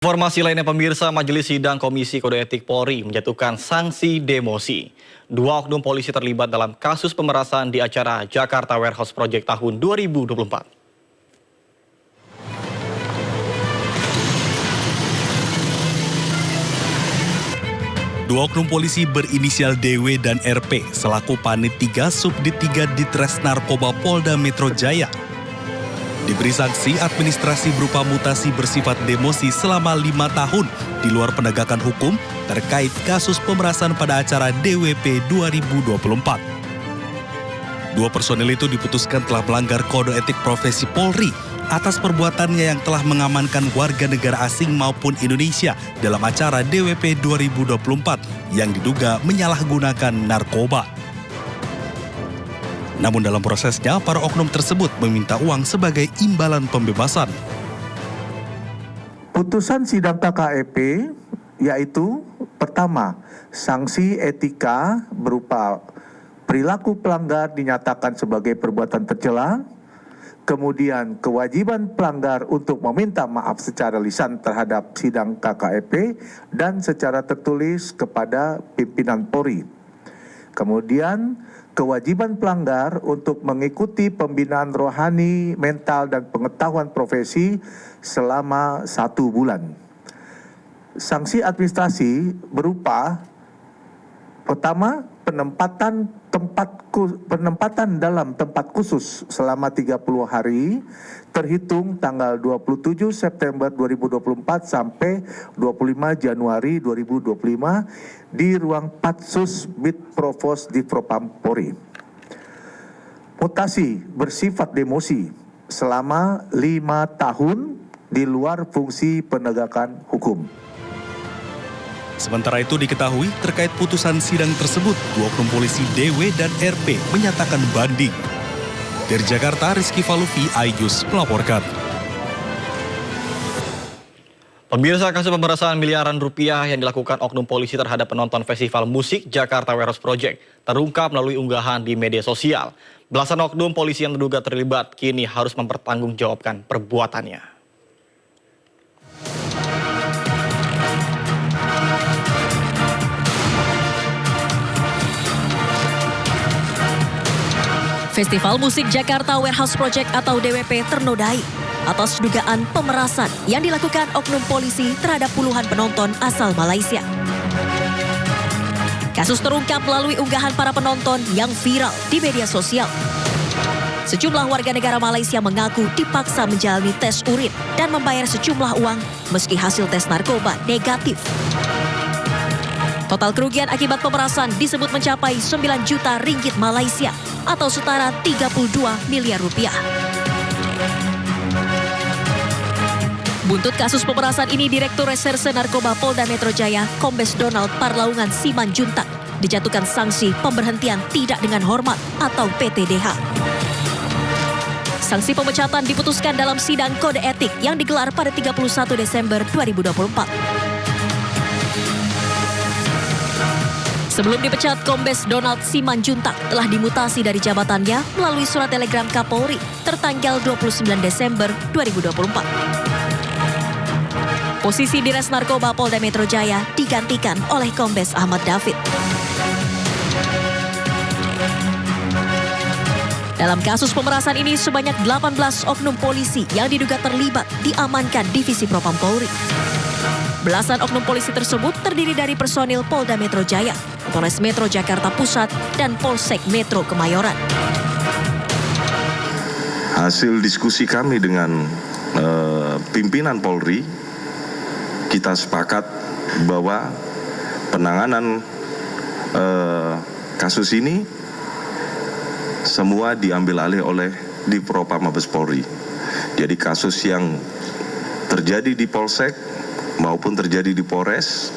Informasi lainnya pemirsa, Majelis Sidang Komisi Kode Etik Polri menjatuhkan sanksi demosi. Dua oknum polisi terlibat dalam kasus pemerasan di acara Jakarta Warehouse Project tahun 2024. Dua oknum polisi berinisial DW dan RP selaku Panit 3 Subdit 3 Ditres Narkoba Polda Metro Jaya diberi sanksi administrasi berupa mutasi bersifat demosi selama 5 tahun di luar penegakan hukum terkait kasus pemerasan pada acara DWP 2024. Dua personel itu diputuskan telah melanggar kode etik profesi Polri atas perbuatannya yang telah mengamankan warga negara asing maupun Indonesia dalam acara DWP 2024 yang diduga menyalahgunakan narkoba. Namun dalam prosesnya, para oknum tersebut meminta uang sebagai imbalan pembebasan. Putusan sidang KKEP yaitu pertama, sanksi etika berupa perilaku pelanggar dinyatakan sebagai perbuatan tercela. Kemudian kewajiban pelanggar untuk meminta maaf secara lisan terhadap sidang KKEP dan secara tertulis kepada pimpinan Polri. Kemudian kewajiban pelanggar untuk mengikuti pembinaan rohani, mental, dan pengetahuan profesi selama 1 bulan. Sanksi administrasi berupa pertama, penempatan dalam tempat khusus selama 30 hari terhitung tanggal 27 September 2024 sampai 25 Januari 2025 di ruang Patsus Bid Provos di Propam Polri. Mutasi bersifat demosi selama 5 tahun di luar fungsi penegakan hukum. Sementara itu diketahui terkait putusan sidang tersebut, dua oknum polisi DW dan RP menyatakan banding. Dari Jakarta, Rizky Falufi, iNews melaporkan. Pemirsa, kasus pemerasan miliaran rupiah yang dilakukan oknum polisi terhadap penonton festival musik Jakarta Warehouse Project terungkap melalui unggahan di media sosial. Belasan oknum polisi yang terduga terlibat kini harus mempertanggungjawabkan perbuatannya. Festival Musik Jakarta Warehouse Project atau DWP ternodai atas dugaan pemerasan yang dilakukan oknum polisi terhadap puluhan penonton asal Malaysia. Kasus terungkap melalui unggahan para penonton yang viral di media sosial. Sejumlah warga negara Malaysia mengaku dipaksa menjalani tes urin dan membayar sejumlah uang meski hasil tes narkoba negatif. Total kerugian akibat pemerasan disebut mencapai 9 juta ringgit Malaysia atau setara 32 miliar rupiah. Buntut kasus pemerasan ini, Direktur Reserse Narkoba Polda Metro Jaya, Kombes Donald Parlaungan Simanjuntak, dijatuhkan sanksi pemberhentian tidak dengan hormat atau PTDH. Sanksi pemecatan diputuskan dalam sidang kode etik yang digelar pada 31 Desember 2024. Sebelum dipecat, Kombes Donald Simanjuntak telah dimutasi dari jabatannya melalui surat telegram Kapolri tertanggal 29 Desember 2024. Posisi Dires Narkoba Polda Metro Jaya digantikan oleh Kombes Ahmad David. Dalam kasus pemerasan ini, sebanyak 18 oknum polisi yang diduga terlibat diamankan Divisi Propam Polri. Belasan oknum polisi tersebut terdiri dari personil Polda Metro Jaya, Polres Metro Jakarta Pusat, dan Polsek Metro Kemayoran. Hasil diskusi kami dengan pimpinan Polri, kita sepakat bahwa penanganan kasus ini semua diambil alih oleh Divpropam Mabes Polri. Jadi kasus yang terjadi di Polsek maupun terjadi di Polres,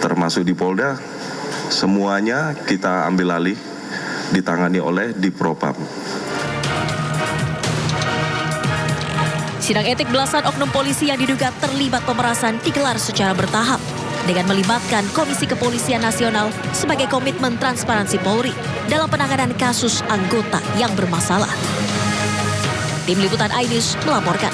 termasuk di Polda, semuanya kita ambil alih ditangani oleh Divpropam. Sidang etik belasan oknum polisi yang diduga terlibat pemerasan digelar secara bertahap dengan melibatkan Komisi Kepolisian Nasional sebagai komitmen transparansi Polri dalam penanganan kasus anggota yang bermasalah. Tim Liputan iNews melaporkan.